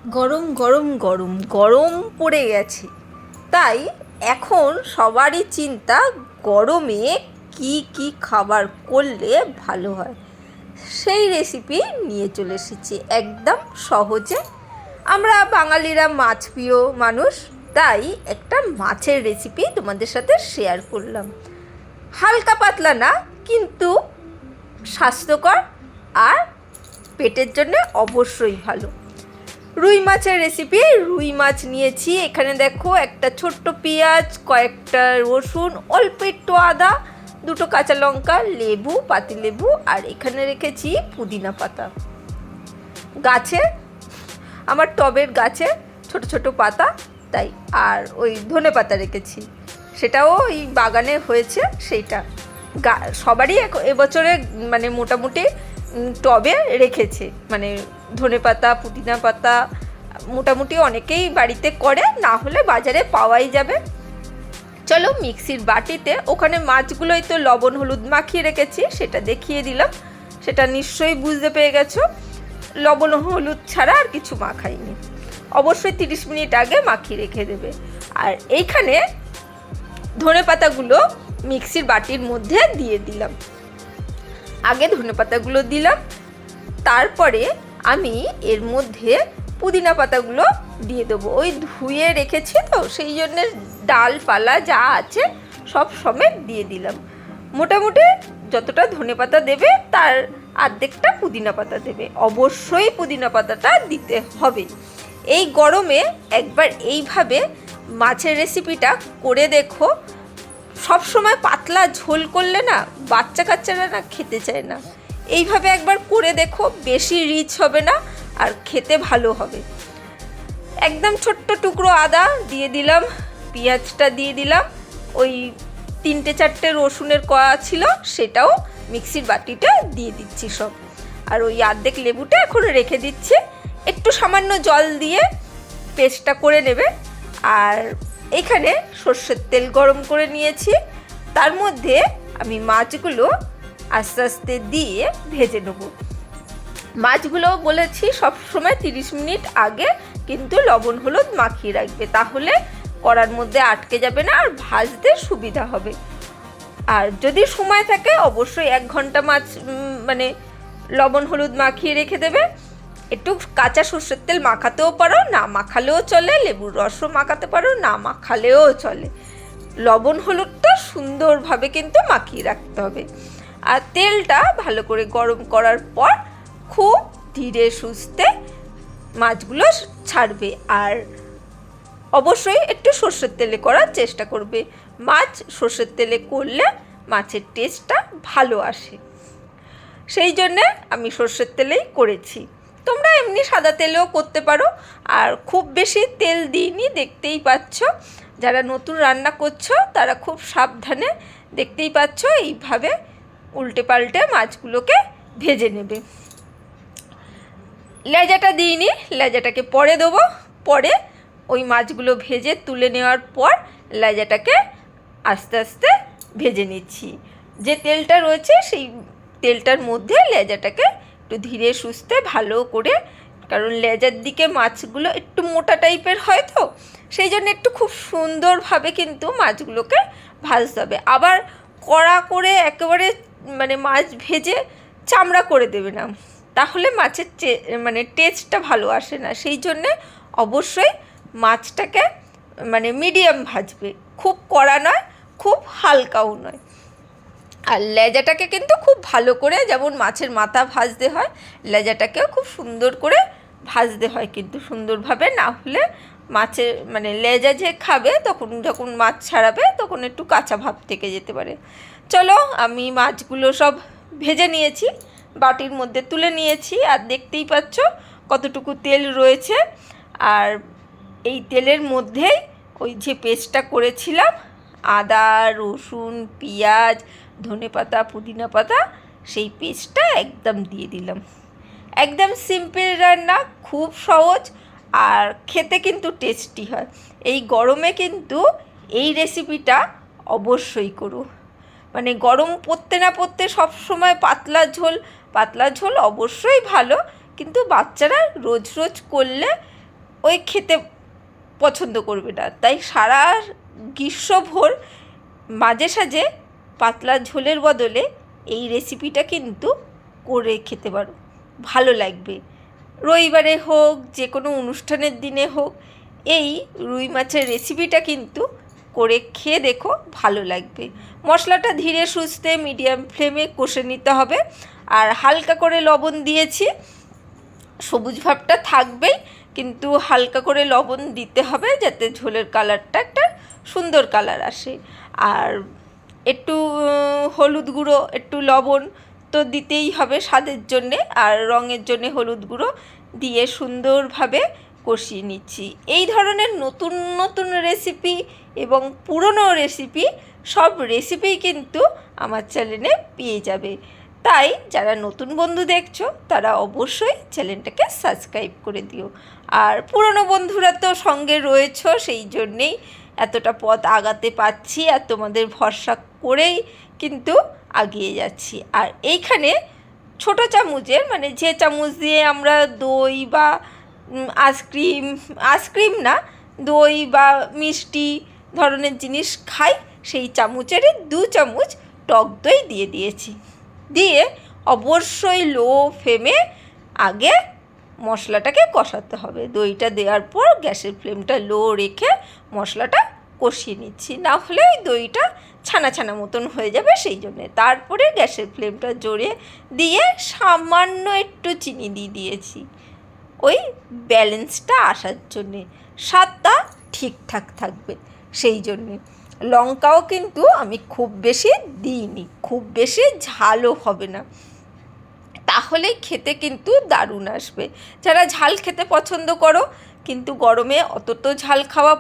গরম গরম গরম গরম পড়ে গেছে, তাই এখন সবারই চিন্তা গরমে কি কি খাবার করলে ভালো হয়। সেই রেসিপি নিয়ে চলে এসেছি একদম সহজে। আমরা বাঙালিরা মাছ প্রিয় মানুষ, তাই একটা মাছের রেসিপি তোমাদের সাথে শেয়ার করলাম। হালকা পাতলা না, কিন্তু স্বাস্থ্যকর আর পেটের জন্য অবশ্যই ভালো। রুই মাছের রেসিপি। রুই মাছ নিয়েছি, এখানে দেখো একটা ছোট্ট পেঁয়াজ, কয়েকটা রসুন, অল্প একটু আদা, দুটো কাঁচা লঙ্কা, লেবু, পাতিলেবু, আর এখানে রেখেছি পুদিনা পাতা গাছে, আমার টবের গাছে ছোট ছোট পাতা তাই। আর ওই ধনে পাতা রেখেছি, সেটাও ওই বাগানে হয়েছে সেইটা। সবারই এবছরে মানে মোটামুটি টবে রেখেছে, মানে ধনে পাতা, পুদিনা পাতা মোটামুটি অনেকেই বাড়িতে করে, না হলে বাজারে পাওয়াই যাবে। চলো মিক্সির বাটিতে, ওখানে মাছগুলোই তো লবণ হলুদ মাখিয়ে রেখেছি, সেটা দেখিয়ে দিলাম। সেটা নিশ্চয়ই বুঝতে পেরে গেছো, লবণ হলুদ ছাড়া আর কিছু মাখাইনি। অবশ্যই 30 মিনিট আগে মাখিয়ে রেখে দেবে। আর এইখানে ধনে পাতাগুলো মিক্সির বাটির মধ্যে দিয়ে দিলাম। আগে ধনে পাতাগুলো দিলাম, তারপরে আমি এর মধ্যে পুদিনা পাতাগুলো দিয়ে দেবো। ওই ধুয়ে রেখেছি তো, সেই জন্যে ডালপালা যা আছে সব সমেত দিয়ে দিলাম। মোটামুটি যতটা ধনে পাতা দেবে তার অর্ধেকটা পুদিনা পাতা দেবে। অবশ্যই পুদিনা পাতাটা দিতে হবে। এই গরমে একবার এইভাবে মাছের রেসিপিটা করে দেখো। সব সময় পাতলা ঝোল করলে না বাচ্চা কাচ্চারা না খেতে চায় না। এইভাবে একবার করে দেখো, বেশি রিচ হবে না আর খেতে ভালো হবে। একদম ছোট্ট টুকরো আদা দিয়ে দিলাম, পেঁয়াজটা দিয়ে দিলাম, ওই 3-4টে রসুনের কোয়া ছিল সেটাও মিক্সির বাটিটা দিয়ে দিচ্ছি সব। আর ওই অর্ধেক লেবুটা এখন রেখে দিচ্ছি, একটু সামান্য জল দিয়ে পেস্টটা করে নেবে। আর এখানে সর্ষের তেল গরম করে নিয়েছি, তার মধ্যে আমি মাছগুলো আস্তে আস্তে দিয়ে ভেজে নেব। মাছগুলো বলেছি সবসময় 30 মিনিট আগে কিন্তু লবণ হলুদ মাখিয়ে রাখবে, তাহলে কড়ার মধ্যে আটকে যাবে না আর ভাজতে সুবিধা হবে। আর যদি সময় থাকে অবশ্যই 1 ঘন্টা মাছ মানে লবণ হলুদ মাখিয়ে রেখে দেবে। একটু কাঁচা সর্ষের তেল মাখাতেও পারো, না মাখালেও চলে, লেবুর রসও মাখাতে পারো, না মাখালেও চলে। লবণ হলুদটা সুন্দরভাবে কিন্তু মাখিয়ে রাখতে হবে। আর তেলটা ভালো করে গরম করার পর খুব ধীরে সুস্থে মাছগুলো ছাড়বে। আর অবশ্যই একটু সর্ষের তেলে করার চেষ্টা করবে। মাছ সর্ষের তেলে করলে মাছের টেস্টটা ভালো আসে, সেই জন্যে আমি সর্ষের তেলেই করেছি। তোমরা এমনি সাদা তেলেও করতে পারো। আর খুব বেশি তেল দিইনি, দেখতেই পাচ্ছ। যারা নতুন রান্না করছো তারা খুব সাবধানে, দেখতেই পাচ্ছ, এইভাবে উল্টে পাল্টে মাছগুলোকে ভেজে নেবে। লেজাটা দিইনি, লেজাটাকে পরে দেবো। পরে ওই মাছগুলো ভেজে তুলে নেওয়ার পর লেজাটাকে আস্তে আস্তে ভেজে নিচ্ছি। যে তেলটা রয়েছে সেই তেলটার মধ্যে লেজাটাকে একটু ধীরে সুস্থে ভালো করে, কারণ লেজার দিকে মাছগুলো একটু মোটা টাইপের হয় তো, সেই জন্য একটু খুব সুন্দরভাবে কিন্তু মাছগুলোকে ভাজতে হবে। আবার কড়া করে একেবারে মানে মাছ ভেজে চামড়া করে দেবে না, তাহলে মাছের মানে টেস্টটা ভালো আসে না। সেই জন্যে অবশ্যই মাছটাকে মানে মিডিয়াম ভাজবে, খুব কড়া নয়, খুব হালকাও নয়। আর লেজাটাকে কিন্তু খুব ভালো করে, যেমন মাছের মাথা ভাজতে হয়, লেজাটাকেও খুব সুন্দর করে ভাজতে হয় কিন্তু সুন্দরভাবে, না হলে মাছের মানে লেজা যে খাবে তখন যখন মাছ ছাড়াবে তখন একটু কাঁচা ভাব থেকে যেতে পারে। চলো আমি মাছগুলো সব ভেজে নিয়েছি, বাটির মধ্যে তুলে নিয়েছি। আর দেখতেই পাচ্ছ কতটুকু তেল রয়েছে। আর এই তেলের মধ্যেই ওই যে পেস্টটা করেছিলাম, আদা রসুন পেঁয়াজ ধনেপাতা পুদিনা পাতা, সেই পেস্টটা একদম দিয়ে দিলাম। একদম সিম্পল রান্না, খুব সহজ, আর খেতে কিন্তু টেস্টি হয়। এই গরমে কিন্তু এই রেসিপিটা অবশ্যই করো। মানে গরম পড়তে না পড়তে সবসময় পাতলা ঝোল অবশ্যই ভালো, কিন্তু বাচ্চারা রোজ রোজ করলে ওই খেতে পছন্দ করবে না। তাই সারা গ্রীষ্মভর মাঝে সাঝে পাতলা ঝোলের বদলে এই রেসিপিটা কিন্তু করে খেতে পারো, ভালো লাগবে। রবিবারে হোক, যে কোনো অনুষ্ঠানের দিনে হোক, এই রুই মাছের রেসিপিটা কিন্তু করে খেয়ে দেখো, ভালো লাগবে। মশলাটা ধীরে সুস্থে মিডিয়াম ফ্লেমে কষে নিতে হবে। আর হালকা করে লবণ দিয়েছি, সবুজ ভাবটা থাকবেই, কিন্তু হালকা করে লবণ দিতে হবে যাতে ঝোলের কালারটা একটা সুন্দর কালার আসে। আর একটু হলুদ গুঁড়ো, একটু লবণ তো দিতেই হবে স্বাদের জন্যে, আর রঙের জন্যে হলুদ গুঁড়ো দিয়ে সুন্দরভাবে কষিয়ে নিচ্ছি। এই ধরনের নতুন নতুন রেসিপি এবং পুরনো রেসিপি, সব রেসিপি কিন্তু আমার চ্যানেলে পেয়ে যাবে। তাই যারা নতুন বন্ধু দেখছো তারা অবশ্যই চ্যানেলটাকে সাবস্ক্রাইব করে দিও। আর পুরনো বন্ধুরা তো সঙ্গে রয়েছো, সেই জন্যেই এতটা পথ আগাতে পারছি, আর তোমাদের ভরসা করেই কিন্তু এগিয়ে যাচ্ছি। আর এইখানে ছোটো চামচের, মানে যে চামচ দিয়ে আমরা দই বা আইসক্রিম না, দই বা মিষ্টি ধরনের জিনিস খাই, সেই চামচেরই 2 চামচ টক দই দিয়ে দিয়েছি। দিয়ে অবশ্যই লো ফ্লেমে আগে মশলাটাকে কষাতে হবে। দইটা দেওয়ার পর গ্যাসের ফ্লেমটা লো রেখে মশলাটা কষিয়ে নিচ্ছি, না হলে ওই দইটা ছানা ছানা মতন হয়ে যাবে, সেই জন্যে। তারপরে গ্যাসের ফ্লেমটা জোরে দিয়ে সামান্য একটু চিনি দিয়ে দিয়েছি, ওই ব্যালেন্সটা আসার জন্যে, স্বাদটা ঠিকঠাক থাকবে সেই জন্যে। লঙ্কাও কিন্তু আমি খুব বেশি দিইনি, খুব বেশি ঝালও হবে না, তাহলেই খেতে কিন্তু দারুণ আসবে। যারা ঝাল খেতে পছন্দ করো, কিন্তু গরমে অত তো ঝাল খাওয়া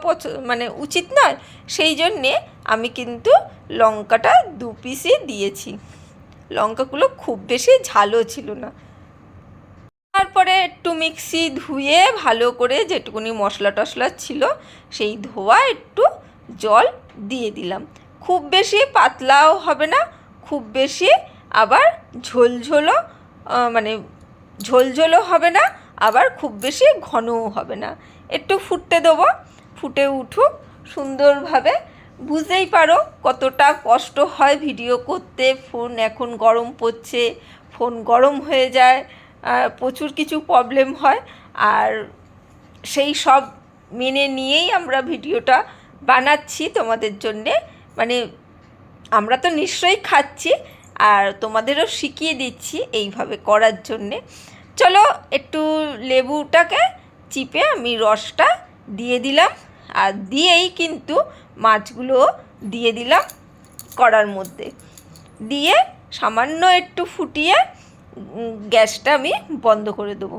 মানে উচিত নয়, সেই জন্যে আমি কিন্তু লঙ্কাটা 2 পিসই দিয়েছি। লঙ্কাগুলো খুব বেশি ঝালও ছিল না। তারপরে একটু মিক্সি ধুয়ে ভালো করে যেটুকুনি মশলা টশলা ছিল সেই ধোয়া একটু জল দিয়ে দিলাম। খুব বেশি পাতলাও হবে না, খুব বেশি আবার ঝোলঝোলও মানে ঝোলঝোলও হবে না, আবার খুব বেশি ঘনও হবে না। একটু ফুটতে দেবো, ফুটে উঠুক সুন্দরভাবে। বুঝতেই পারো কতটা কষ্ট হয় ভিডিও করতে। ফোন এখন গরম পড়ছে, ফোন গরম হয়ে যায়, প্রচুর কিছু প্রবলেম হয়, আর সেই সব মেনে নিয়েই আমরা ভিডিওটা বানাচ্ছি তোমাদের জন্যে। মানে আমরা তো নিশ্চয়ই খাচ্ছি, আর তোমাদেরও শিখিয়ে দিচ্ছি এইভাবে করার জন্যে। চলো, একটু লেবুটাকে চিপে আমি রসটা দিয়ে দিলাম, আর দিয়েই কিন্তু মাছগুলো দিয়ে দিলাম কড়ার মধ্যে। দিয়ে সামান্য একটু ফুটিয়ে গ্যাসটা আমি বন্ধ করে দেবো।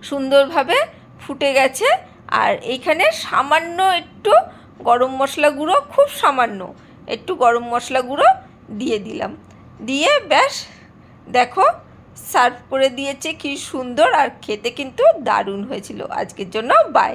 সুন্দরভাবে ফুটে গেছে। আর এইখানে সামান্য একটু গরম মশলা গুঁড়ো, খুব সামান্য একটু গরম মশলা গুঁড়ো দিয়ে দিলাম। দিয়ে ব্যাস দেখো সার্ভ করে দিয়েছে, কি সুন্দর, আর খেতে কিন্তু দারুণ হয়েছিল। আজকের জন্য বাই।